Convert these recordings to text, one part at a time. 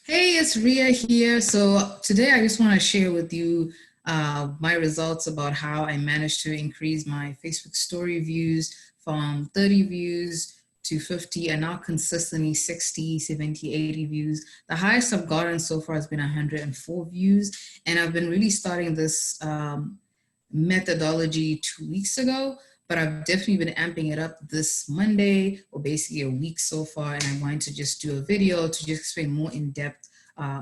Hey, it's Ria here. So today I just want to share with you my results about how I managed to increase my Facebook story views from 30 views to 50 and now consistently 60, 70, 80 views. The highest I've gotten so far has been 104 views. And I've been really starting this methodology 2 weeks ago, but I've definitely been amping it up this Monday, or basically a week so far. And I wanted to just do a video to just explain more in depth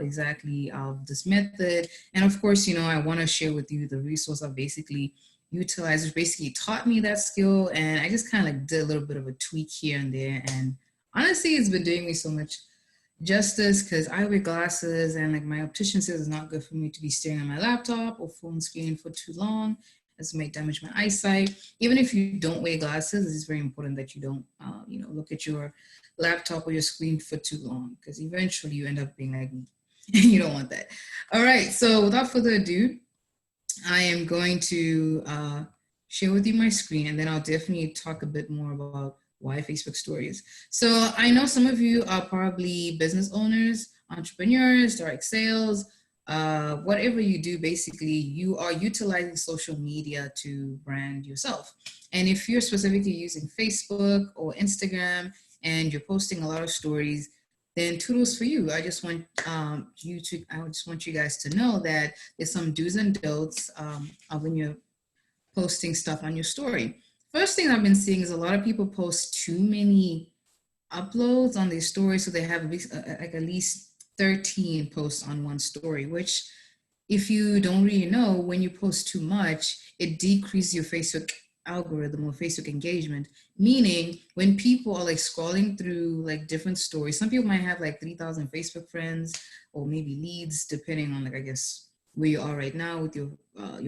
exactly this method. And of course, I want to share with you the resource I've basically utilized, which basically taught me that skill. And I just kind of like did a little bit of a tweak here and there. And honestly, it's been doing me so much justice because I wear glasses and like my optician says it's not good for me to be staring at my laptop or phone screen for too long, as it may damage my eyesight. Even if you don't wear glasses, it's very important that you don't look at your laptop or your screen for too long, because eventually you end up being like me. You don't want that. All right, so without further ado, I am going to share with you my screen, and then I'll definitely talk a bit more about why Facebook stories. So I know some of you are probably business owners, entrepreneurs, direct sales, whatever you do, basically, you are utilizing social media to brand yourself. And if you're specifically using Facebook or Instagram and you're posting a lot of stories, then kudos for you. I just want I just want you guys to know that there's some do's and don'ts of when you're posting stuff on your story. First thing I've been seeing is a lot of people post too many uploads on their story, so they have at least 13 posts on one story, which if you don't really know, when you post too much, it decreases your Facebook algorithm or Facebook engagement. Meaning when people are like scrolling through like different stories, some people might have like 3,000 Facebook friends or maybe leads, depending on like, I guess, where you are right now with your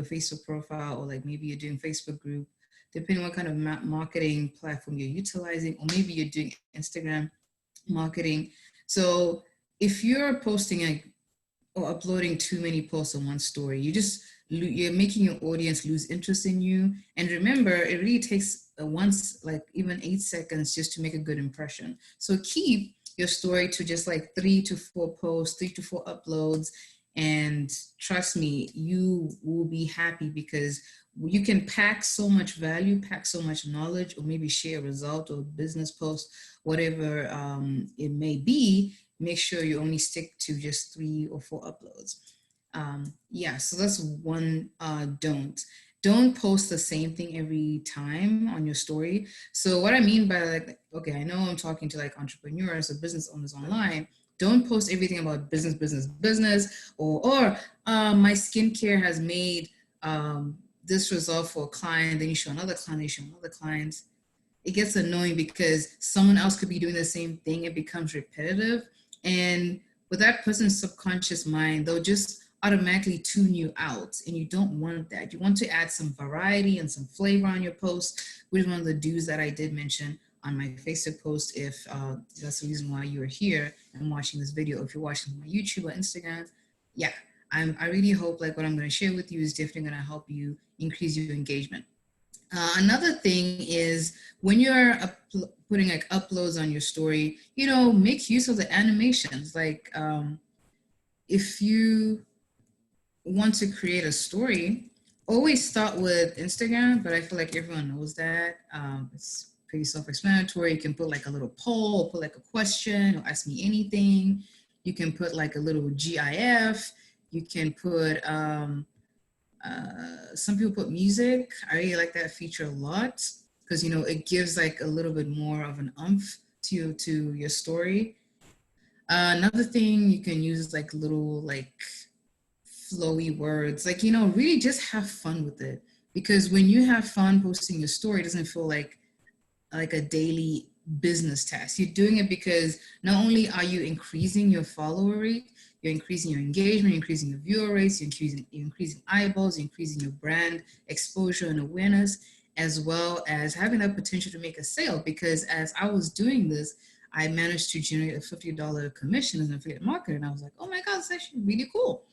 Facebook profile, or like maybe you're doing Facebook group, depending on what kind of marketing platform you're utilizing, or maybe you're doing Instagram marketing. So if you're posting like or uploading too many posts on one story, you're making your audience lose interest in you. And remember, it really takes once like even 8 seconds just to make a good impression. So keep your story to just like 3 to 4 posts, 3 to 4 uploads, and trust me, you will be happy because you can pack so much value, pack so much knowledge, or maybe share a result or business post, whatever it may be. Make sure you only stick to just 3 or 4 uploads. Yeah, so that's one don't post the same thing every time on your story. So what I mean by like, okay, I know I'm talking to like entrepreneurs or business owners online. Don't post everything about business, business, business, or my skincare has made this result for a client. Then you show another client, you show another client. It gets annoying because someone else could be doing the same thing. It becomes repetitive, and with that person's subconscious mind, they'll just automatically tune you out, and you don't want that. You want to add some variety and some flavor on your post, which is one of the do's that I did mention on my Facebook post. If that's the reason why you're here and watching this video, if you're watching my YouTube or Instagram, yeah, I really hope like what I'm going to share with you is definitely going to help you increase your engagement. Another thing is when you're putting like uploads on your story, make use of the animations. Like if you want to create a story, always start with Instagram, but I feel like everyone knows that. It's pretty self-explanatory. You can put like a little poll, or put like a question, or ask me anything. You can put like a little GIF. You can put some people put music. I really like that feature a lot because it gives like a little bit more of an umph to your story. Another thing you can use is like little like flowy words, like really just have fun with it, because when you have fun posting your story, it doesn't feel like a daily business task. You're doing it because not only are you increasing your follower rate, you're increasing your engagement, you're increasing your viewer rates, you're increasing eyeballs, you're increasing your brand exposure and awareness, as well as having that potential to make a sale. Because as I was doing this, I managed to generate a $50 commission as an affiliate marketer, and I was like, oh my God, it's actually really cool.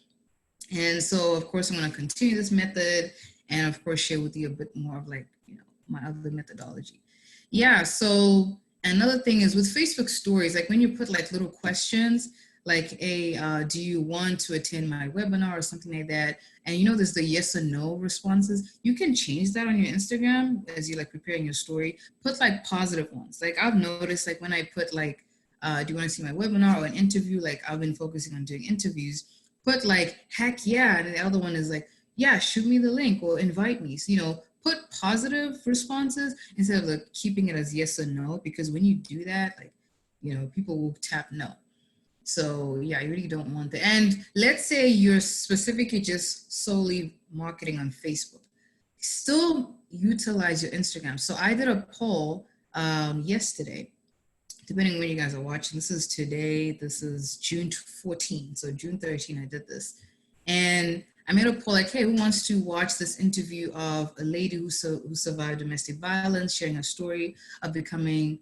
And so, of course, I'm going to continue this method, and of course, share with you a bit more of like, my other methodology. Yeah, so another thing is with Facebook stories, like when you put like little questions, like, hey, do you want to attend my webinar or something like that? And there's the yes or no responses. You can change that on your Instagram as you like preparing your story. Put like positive ones. Like I've noticed, like when I put like, do you want to see my webinar or an interview? Like I've been focusing on doing interviews. Put like, heck yeah. And the other one is like, yeah, shoot me the link or invite me. So, put positive responses instead of like keeping it as yes or no, because when you do that, like, people will tap no. So yeah, I really don't want that. And let's say you're specifically just solely marketing on Facebook. Still utilize your Instagram. So I did a poll yesterday, depending on when you guys are watching. This is today. This is June 14. So June 13, I did this. And I made a poll like, hey, who wants to watch this interview of a lady who survived domestic violence, sharing her story of becoming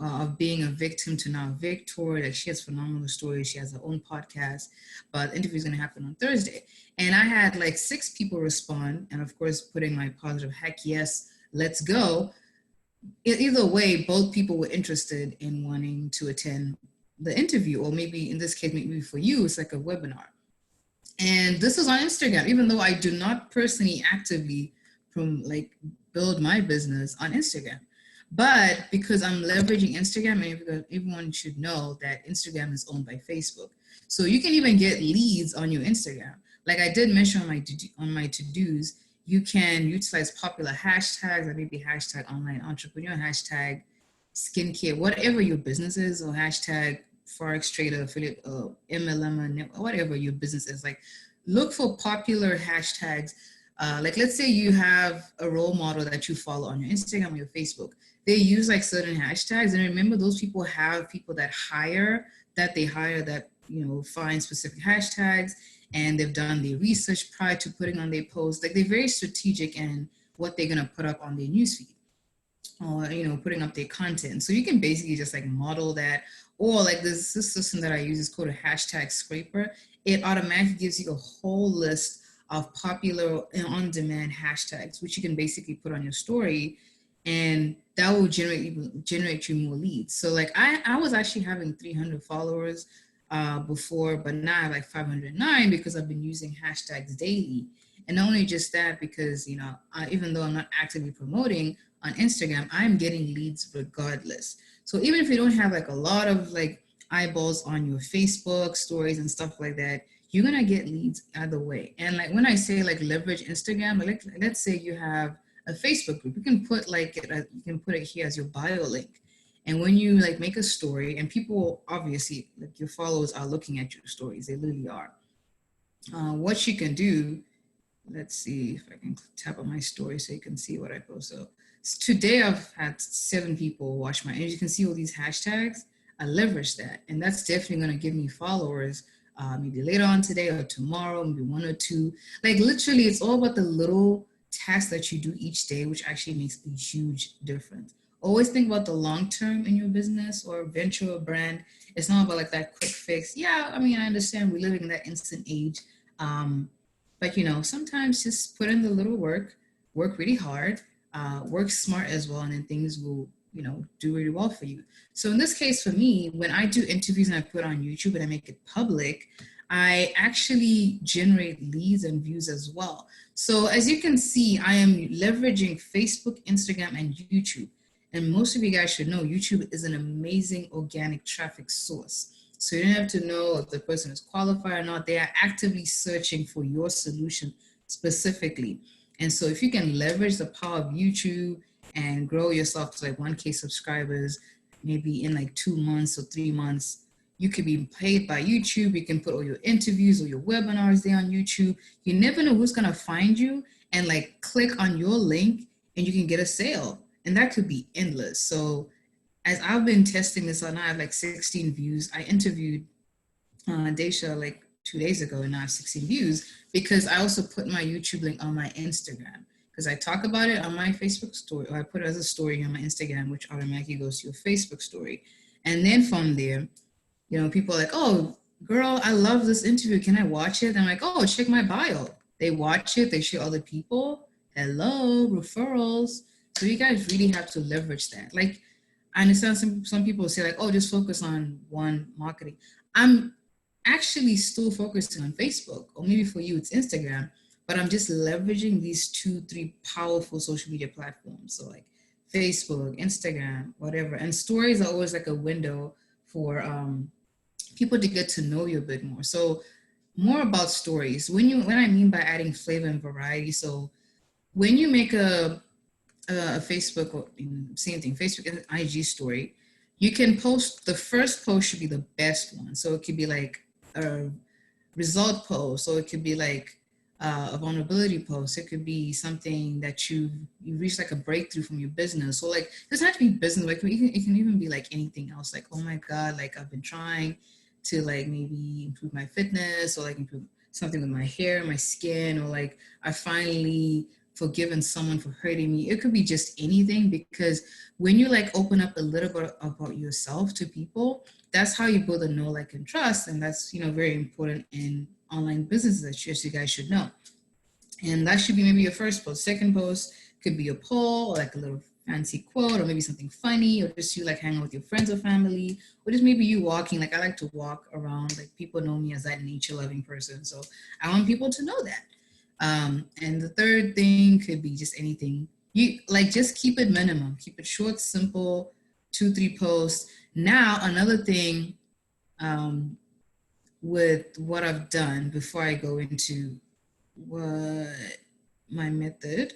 of being a victim to now a victor. Like she has phenomenal stories. She has her own podcast, but the interview is going to happen on Thursday. And I had like 6 people respond, and of course putting my positive, heck yes, let's go. Either way, both people were interested in wanting to attend the interview, or maybe in this case, maybe for you, it's like a webinar. And this is on Instagram, even though I do not personally actively build my business on Instagram. But because I'm leveraging Instagram, and because everyone should know that Instagram is owned by Facebook. So you can even get leads on your Instagram. Like I did mention on my to-dos, you can utilize popular hashtags, like maybe hashtag online entrepreneur, hashtag skincare, whatever your business is, or hashtag Forex trader, affiliate, MLM, whatever your business is. Like look for popular hashtags. Like let's say you have a role model that you follow on your Instagram or your Facebook. They use like certain hashtags, and remember those people have people that they hire that find specific hashtags, and they've done the research prior to putting on their posts. Like they're very strategic in what they're gonna put up on their newsfeed, or putting up their content. So you can basically just like model that, or like this system that I use is called a hashtag scraper. It automatically gives you a whole list of popular and on-demand hashtags, which you can basically put on your story, and that will generate you more leads. So like I was actually having 300 followers before, but now I have like 509 because I've been using hashtags daily. And not only just that, because even though I'm not actively promoting on Instagram, I'm getting leads regardless. So even if you don't have like a lot of like eyeballs on your Facebook stories and stuff like that, you're gonna get leads either way. And like when I say like leverage Instagram, like let's say you have a Facebook group, you can put it here as your bio link. And when you like make a story, and people obviously like your followers are looking at your stories, they literally are. What you can do, let's see if I can tap on my story so you can see what I post. So today I've had 7 people watch and you can see all these hashtags. I leverage that, and that's definitely going to give me followers. Maybe later on today or tomorrow, maybe 1 or 2. Like literally, it's all about the little tasks that you do each day, which actually makes a huge difference. Always think about the long term in your business or venture or brand. It's not about like that quick fix. Yeah, I mean, I understand we're living in that instant age. But sometimes just put in the little work really hard, work smart as well, and then things will, do really well for you. So in this case, for me, when I do interviews and I put on YouTube and I make it public, I actually generate leads and views as well. So as you can see, I am leveraging Facebook, Instagram, and YouTube. And most of you guys should know YouTube is an amazing organic traffic source. So you don't have to know if the person is qualified or not. They are actively searching for your solution specifically. And so if you can leverage the power of YouTube and grow yourself to like 1K subscribers, maybe in like 2 months or 3 months, you could be paid by YouTube. You can put all your interviews or your webinars there on YouTube. You never know who's gonna find you and like click on your link and you can get a sale. And that could be endless. So as I've been testing this out, now I have like 16 views. I interviewed Daisha like 2 days ago, and now I have 16 views because I also put my YouTube link on my Instagram, because I talk about it on my Facebook story, or I put it as a story on my Instagram, which automatically goes to your Facebook story. And then from there, people are like, oh, girl, I love this interview. Can I watch it? I'm like, oh, check my bio. They watch it. They share other people. Hello, referrals. So you guys really have to leverage that. Like, I understand some people say like, oh, just focus on one marketing. I'm actually still focusing on Facebook, or maybe for you it's Instagram, but I'm just leveraging these 2, 3 powerful social media platforms. So like Facebook, Instagram, whatever. And stories are always like a window for people to get to know you a bit more. So more about stories. When I mean by adding flavor and variety, so when you make a Facebook, or same thing, Facebook and IG story, you can post, the first post should be the best one. So it could be like a result post, so it could be like a vulnerability post. It could be something that you reached like a breakthrough from your business. So like, it doesn't have to be business. Like it can even be like anything else. Like, oh my God, like I've been trying to like maybe improve my fitness, or like improve something with my hair, my skin, or like I finally forgiven someone for hurting me. It could be just anything, because when you like open up a little bit about yourself to people, that's how you build a know, like, and trust. And that's, very important in online businesses that you guys should know. And that should be maybe your first post. Second post could be a poll, or like a little fancy quote, or maybe something funny, or just you like hanging out with your friends or family, or just maybe you walking. Like I like to walk around, like people know me as that nature loving person. So I want people to know that. And the third thing could be just anything. You like, just keep it minimum, keep it short, simple, 2, 3 posts. Now, another thing with what I've done before I go into what my method.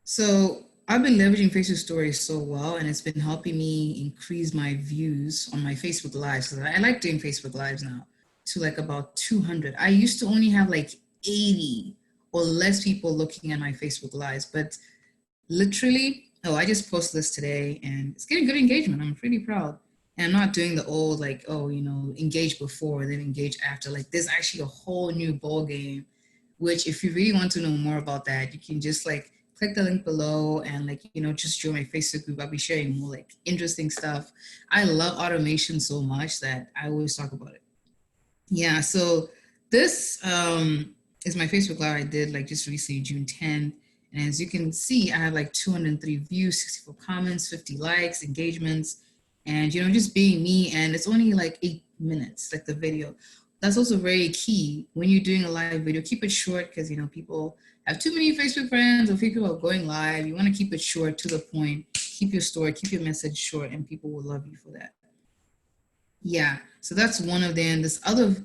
So I've been leveraging Facebook stories so well, and it's been helping me increase my views on my Facebook lives. So I like doing Facebook lives now to like about 200. I used to only have like 80 or less people looking at my Facebook lives, but literally, I just posted this today and it's getting good engagement. I'm pretty proud. And I'm not doing the old like, engage before, then engage after. Like there's actually a whole new ball game, which if you really want to know more about that, you can just like click the link below and like, just join my Facebook group. I'll be sharing more like interesting stuff. I love automation so much that I always talk about it. Yeah, so this is my Facebook Live I did like just recently, June 10th. And as you can see, I have like 203 views, 64 comments, 50 likes, engagements, and just being me. And it's only like 8 minutes, like the video. That's also very key when you're doing a live video. Keep it short, because people have too many Facebook friends, or people are going live. You want to keep it short, to the point. Keep your story, keep your message short, and people will love you for that. Yeah, so that's one of them. This other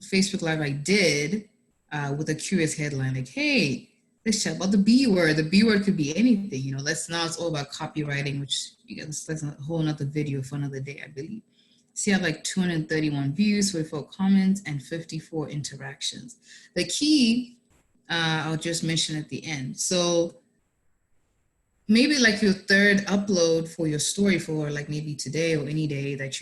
Facebook Live I did with a curious headline, like, hey, let's chat about the B word. The B word could be anything, Let's now it's all about copywriting, which that's a whole nother video for another day, I believe. See, I have like 231 views, 44 comments, and 54 interactions. The key, I'll just mention at the end. So maybe like your third upload for your story, for like maybe today or any day that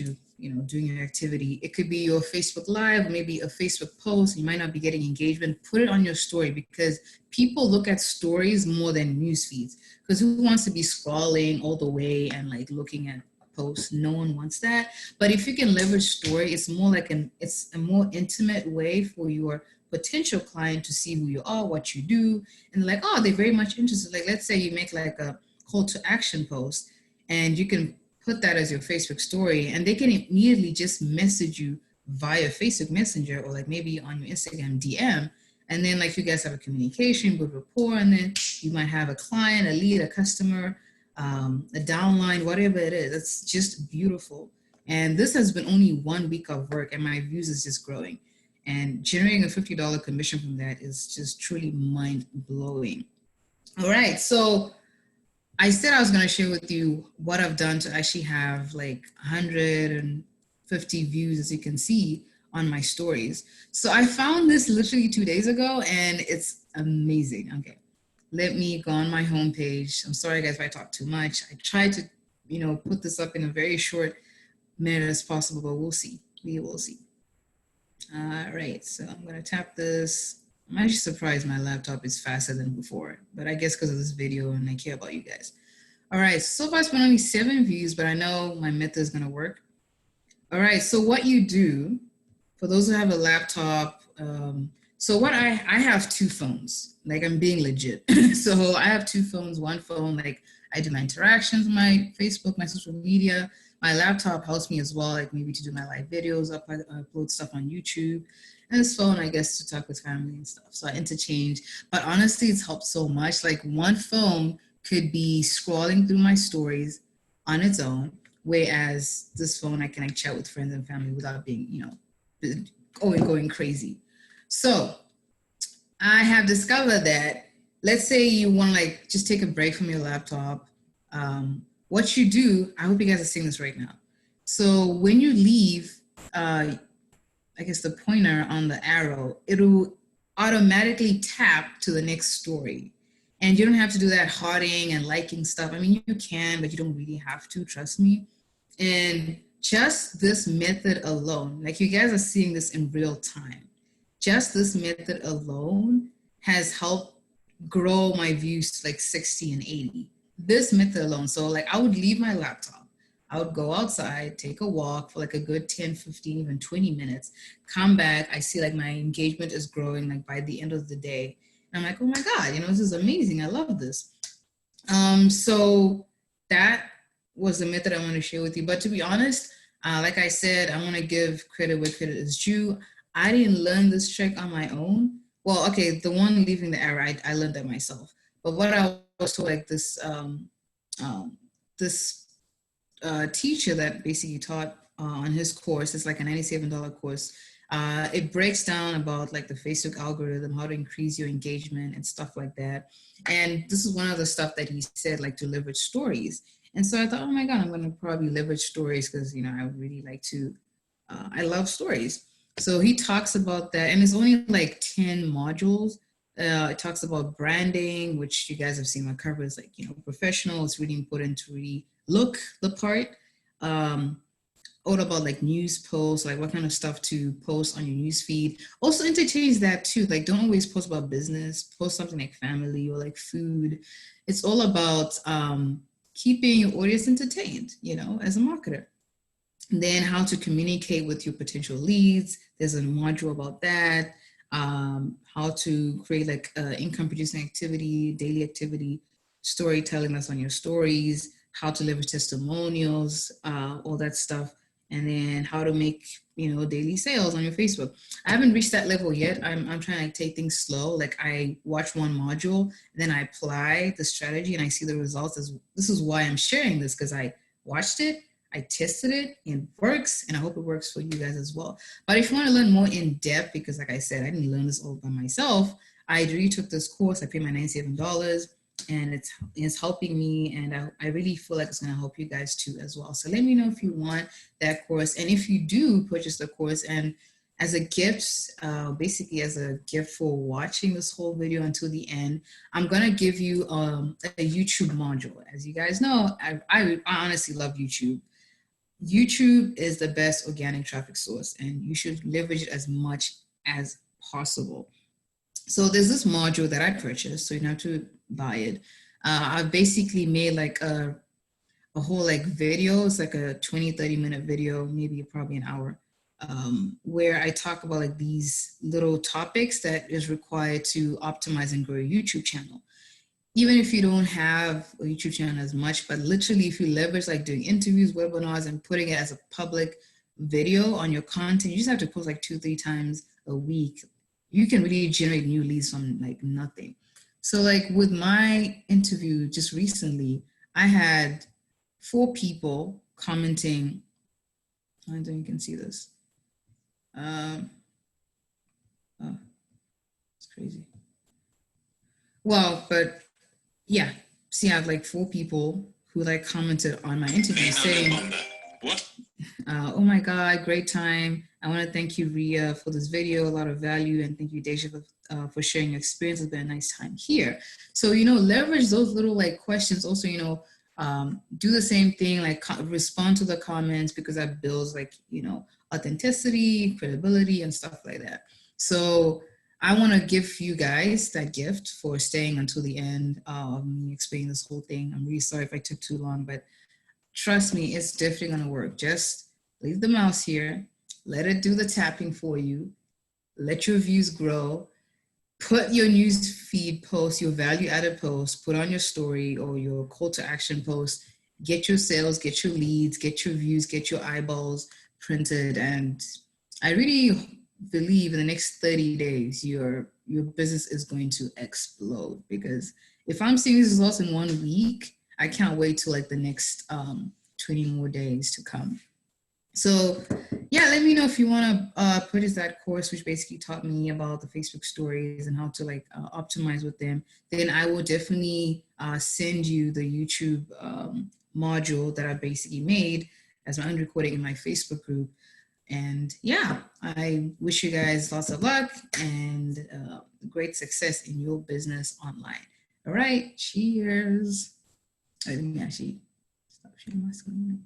doing your activity. It could be your Facebook Live, maybe a Facebook post. You might not be getting engagement. Put it on your story, because people look at stories more than news feeds. Because who wants to be scrolling all the way and like looking at posts? No one wants that. But if you can leverage story, it's more like it's a more intimate way for your potential client to see who you are, what you do, and like, oh, they're very much interested. Like, let's say you make like a call to action post, and you can put that as your Facebook story, and they can immediately just message you via Facebook Messenger, or like maybe on your Instagram DM. And then like you guys have a communication, build rapport, and then you might have a client, a lead, a customer, a downline, whatever it is. It's just beautiful. And this has been only 1 week of work, and my views is just growing. And generating a $50 commission from that is just truly mind-blowing. All right, so I said I was going to share with you what I've done to actually have like 150 views, as you can see on my stories. So I found this literally 2 days ago, and it's amazing. Okay, let me go on my homepage. I'm sorry, guys, if I talk too much. I tried to, put this up in a very short minute as possible, but we'll see. We will see. All right, so I'm going to tap this. I'm actually surprised my laptop is faster than before, but I guess because of this video and I care about you guys. All right, so far it's been only 7 views, but I know my method is going to work. All right, so what you do, for those who have a laptop, so what I have 2 phones, like I'm being legit. So I have 2 phones. One phone, like I do my interactions, my Facebook, my social media. My laptop helps me as well, like maybe to do my live videos, upload stuff on YouTube, and this phone, I guess, to talk with family and stuff. So I interchange. But honestly, it's helped so much. Like one phone could be scrolling through my stories on its own, whereas this phone I can like chat with friends and family without being, going crazy. So I have discovered that, let's say you want to like just take a break from your laptop. What you do, I hope you guys are seeing this right now. So when you leave, I guess the pointer on the arrow, it'll automatically tap to the next story. And you don't have to do that hearting and liking stuff. I mean, you can, but you don't really have to, trust me. And just this method alone, like you guys are seeing this in real time, just this method alone has helped grow my views to like 60 and 80. This method alone. So like I would leave my laptop, I would go outside, take a walk for like a good 10, 15, even 20 minutes, come back, I see like my engagement is growing like by the end of the day. And I'm like, oh my God, this is amazing. I love this. So that was the method I want to share with you. But to be honest, like I said, I want to give credit where credit is due. I didn't learn this trick on my own. Well, okay, the one leaving the arrow, I learned that myself. But what I was told, like this, this teacher that basically taught on his course, it's like a $97 course. It breaks down about like the Facebook algorithm, how to increase your engagement and stuff like that. And this is one of the stuff that he said, like to leverage stories. And so I thought, oh my God, I'm going to probably leverage stories because, I would really like to, I love stories. So he talks about that, and it's only like 10 modules. It talks about branding, which you guys have seen my cover is like, professional. It's really important to really look the part. All about like news posts, like what kind of stuff to post on your news feed. Also interchange that too. Like don't always post about business, post something like family or like food. It's all about keeping your audience entertained, as a marketer. And then how to communicate with your potential leads. There's a module about that. How to create like income producing activity, daily activity, storytelling that's on your stories, how to leverage testimonials, all that stuff. And then how to make, daily sales on your Facebook. I haven't reached that level yet. I'm trying to take things slow. Like I watch one module, then I apply the strategy and I see the results. This is why I'm sharing this, because I watched it, I tested it, it works, and I hope it works for you guys as well. But if you want to learn more in depth, because like I said, I didn't learn this all by myself. I really took this course. I paid my $97, and it's helping me, and I really feel like it's going to help you guys too as well. So let me know if you want that course, and if you do purchase the course, and as a gift, basically as a gift for watching this whole video until the end, I'm going to give you a YouTube module. As you guys know, I honestly love YouTube. YouTube is the best organic traffic source, and you should leverage it as much as possible. So there's this module that I purchased, so you don't have to buy it. I basically made like a whole like video. It's like a 20-30 minute video, maybe probably an hour, where I talk about like these little topics that is required to optimize and grow your YouTube channel. Even if you don't have a YouTube channel as much, but literally if you leverage like doing interviews, webinars, and putting it as a public video on your content, you just have to post like 2-3 times a week. You can really generate new leads from like nothing. So like with my interview just recently, I had 4 people commenting. I don't know if you can see this. Oh, it's crazy. Well, but yeah, see, I have like 4 people who like commented on my interview saying, oh my God, great time. I want to thank you, Ria, for this video, a lot of value, and thank you, Deja, for sharing your experience. It's been a nice time here. So, leverage those little like questions. Also, do the same thing, like respond to the comments, because that builds like, authenticity, credibility, and stuff like that. So I want to give you guys that gift for staying until the end of me explaining this whole thing. I'm really sorry if I took too long, but trust me, it's definitely going to work. Just leave the mouse here, let it do the tapping for you, let your views grow, put your news feed post, your value added post, put on your story or your call to action post, get your sales, get your leads, get your views, get your eyeballs printed. And I really believe in the next 30 days, your business is going to explode, because if I'm seeing these results in 1 week, I can't wait till like the next 20 more days to come. So yeah, let me know if you want to purchase that course, which basically taught me about the Facebook stories and how to like optimize with them. Then I will definitely send you the YouTube module that I basically made as my unrecording in my Facebook group. And yeah, I wish you guys lots of luck and great success in your business online. All right, cheers. Let me actually stop sharing my screen.